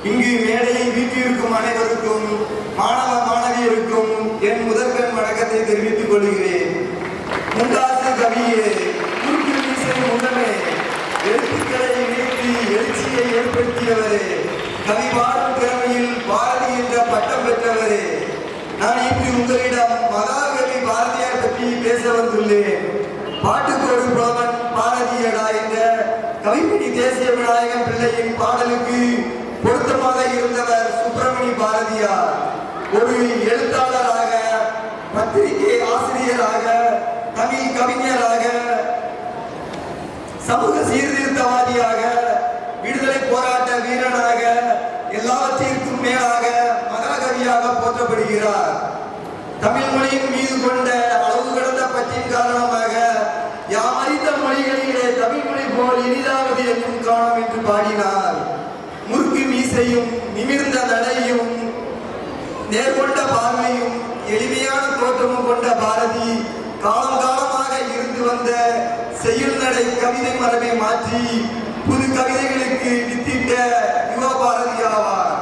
இங்கு மேடையில் வீட்டிற்கும் அனைவருக்கும் மாணவ மாணவியருக்கும் என் முதற்கண் வணக்கத்தை தெரிவித்துக் கொள்கிறேன். முண்டாசு கவியே, குறுக்கு மீசை முன்னமே, எழுத்துக்களை இணைத்து எழுச்சியை ஏற்படுத்தியவரே, கவி பாடும் திறமையில் பாரதி என்ற பட்டம் பெற்றவரே, நான் இன்று உங்களிடம் மகாகவி பாரதியார் பற்றி பேச வந்துள்ளேன். பாட்டுக்கோடு புலவன் பாரதியடா என்ற கவிப்பணி தேசிய விநாயகம் பிள்ளையின் பாடலுக்கு பொருத்தமாக இருந்தவர் சுப்பிரமணி பாரதியார். ஒரு எழுத்தாளராக, பத்திரிகை ஆசிரியராக, தமிழ் கவிஞராக, சமூக சீர்திருத்தவாதியாக, விடுதலை போராட்ட வீரனாக, எல்லாவற்றிற்கும் மேலாக மகாகவியாக போற்றப்படுகிறார். தமிழ் மொழியின் மீது கொண்ட அளவு கடந்த பற்றின் காரணமாக யாம் அறிந்த மொழிகளிலே தமிழ் மொழி போல் இனிதாவது என்னும் காணும் என்று பாடினார். முறுக்கு மீசையும் நிமிர்ந்த நடையும் நேர்கொண்ட பார்வையும் எளிமையான தோற்றமும் கொண்ட பாரதி காலம் காலமாக இருந்து வந்த செய்யுள் நடை கவிதை மரபை மாற்றி புது கவிதைகளுக்கு வித்திட்ட யுவ பாரதி ஆவார்.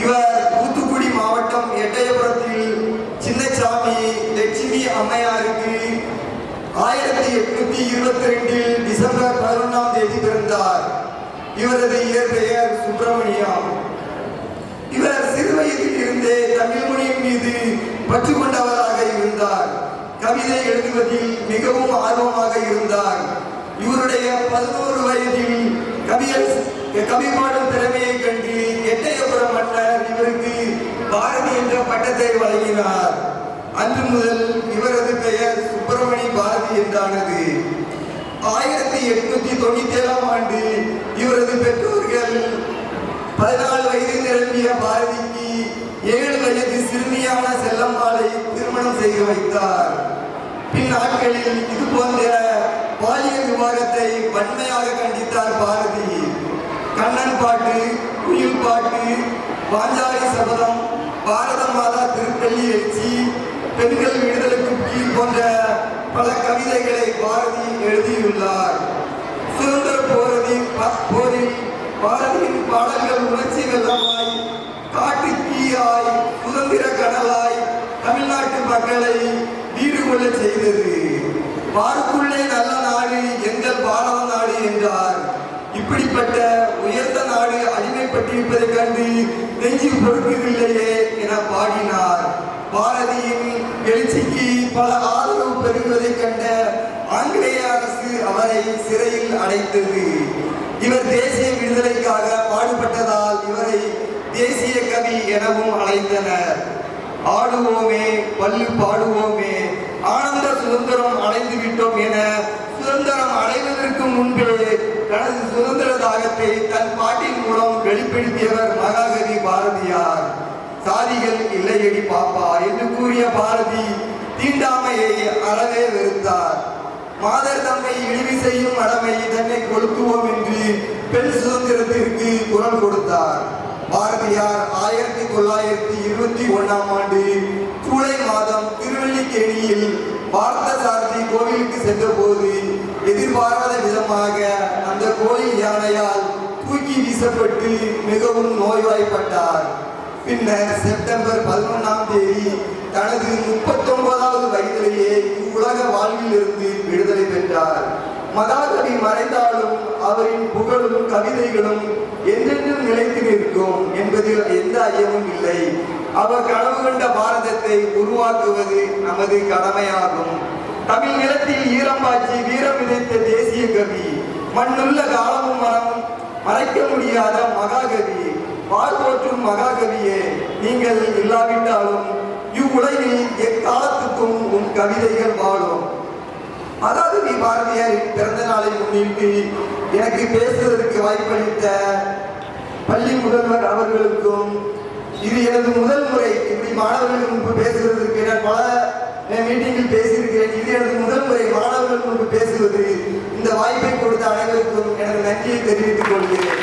இவர் தூத்துக்குடி மாவட்டம் எட்டயபுரத்தில் சின்னசாமி லட்சுமி அம்மையாருக்கு 1822 டிசம்பர் 11ஆம் தேதி பிறந்தார். இவரது இயற்பெயர் சுப்பிரமணியம். இவர் சிறு வயதில் இருந்தே தமிழ் மொழியின் மீது பற்று கொண்டவராக இருந்தார். கவிதை எழுதுவதில் மிகவும் ஆர்வமாக இருந்தார். இவருடைய 11 வயதில் கவி பாடும் திறமையை கண்டு எட்டயபுரம் மன்னர் இவருக்கு பாரதி என்ற பட்டத்தை வழங்கினார். அன்று முதல் இவரது பெயர் சுப்பிரமணி பாரதி என்றானது. 1897ஆம் ஆண்டு இவரது பெற்றோர்கள் 14 வயது நிரம்பிய பாரதிக்கு 7 வயது சிறுமியான செல்லம்மாளை திருமணம் செய்து வைத்தார். பின் நாட்களில் இது போன்ற பாலியல் விவாகத்தை வன்மையாக கண்டித்தார் பாரதி. கண்ணன் பாட்டு, குயில் பாட்டு, பாஞ்சாலி சபதம், பாரத மாதா திருப்பள்ளி எழுச்சி, பெண்கள் விடுதலைக்கு புலி போன்ற பல கவிதைகளை பாரதி எழுதியுள்ளார். சுதந்திர போரில் பாரதியின் பாடல்கள் உணர்ச்சி வெள்ளமாய், காட்டு தீயாய், சுதந்திர கடலாய் தமிழ்நாட்டு மக்களை வீடு கொள்ள செய்தது. பார்க்குள்ளே நல்ல நாடு எங்கள் பாரத நாடு என்றார். இப்படிப்பட்ட உயர்ந்த நாடு அடிமைப்பட்டிருப்பதைக் கண்டு நெஞ்சு பொறுக்கவில்லையே என பாடினார். பாரதியின் எழுச்சிக்கு பல ஆதரவு பெறுவதைக் கண்ட ஆங்கிலேய அரசு அவரை சிறையில் அடைத்தது. இவர் தேசிய விடுதலைக்காக பாடுபட்டதால் இவரை தேசிய கவி எனவும் அழைத்தனர். ஆடுவோமே பல்லு பாடுவோமே, ஆனந்த சுதந்திரம் அடைந்து விட்டோம் என சுதந்திரம் அடைவதற்கு முன்பே தனது சுதந்திர தாகத்தை தன் பாட்டின் மூலம் வெளிப்படுத்தியவர் மகாகவி பாரதியார். சாதிகள் இல்லையடி பாப்பா என்று கூறிய பாரதி தீண்டாமையை அறவே வெறுத்தார். மாதர் தம்மை இழிவு செய்யும் அடமை தன்னை கொளுத்துவோம் என்று பெண் சுதந்திரத்திற்கு குரல் கொடுத்தார். பாரதியார் 1921ஆம் ஆண்டு ஜூலை மாதம் திருவல்லிக்கேணியில் பார்த்த சாரதி கோவிலுக்கு சென்ற போது எதிர்பாராத விதமாக அந்த கோயில் யானையால் தூக்கி வீசப்பட்டு மிகவும் நோய்வாய்ப்பட்டார். பின்னர் செப்டம்பர் 11ஆம் தேதி தனது 39வது வயதிலேயே இவ்வுலக வாழ்வில் இருந்து விடுதலை பெற்றார். மகாகவி மறைந்தாலும் அவரின் புகழும் கவிதைகளும் என்றென்றும் நிலைத்து நிற்கும் என்பதில் எந்த ஐயமும் இல்லை. அவர் கனவு கண்ட பாரதத்தை உருவாக்குவது நமது கடமையாகும். தமிழ் நிலத்தில் ஈரம் பாய்ச்சி வீரம் விதைத்த தேசிய கவி, மண்ணுள்ள காலமும் மனம் மறைக்க முடியாத மகாகவி, வாழ்வோற்றும் மகாகவியே, நீங்கள் இல்லாவிட்டாலும் இவ்வுலகில் எக்காலத்துக்கும் உன் கவிதைகள் வாழும். மகாகவி பாரதியாரின் பிறந்த நாளை முன்னிட்டு எனக்கு பேசுவதற்கு வாய்ப்பளித்த பள்ளி முதல்வர் அவர்களுக்கும், இது எனது முதல் முறை இப்படி மாணவர்கள் முன்பு பேசுவதற்கு, நான் பல மீட்டிங்கில் பேசியிருக்கிறேன், இது எனது முதல் முறை மாணவர்கள் முன்பு பேசுவது. இந்த வாய்ப்பை கொடுத்த அனைவருக்கும் எனது நன்றியை தெரிவித்துக் கொள்கிறேன்.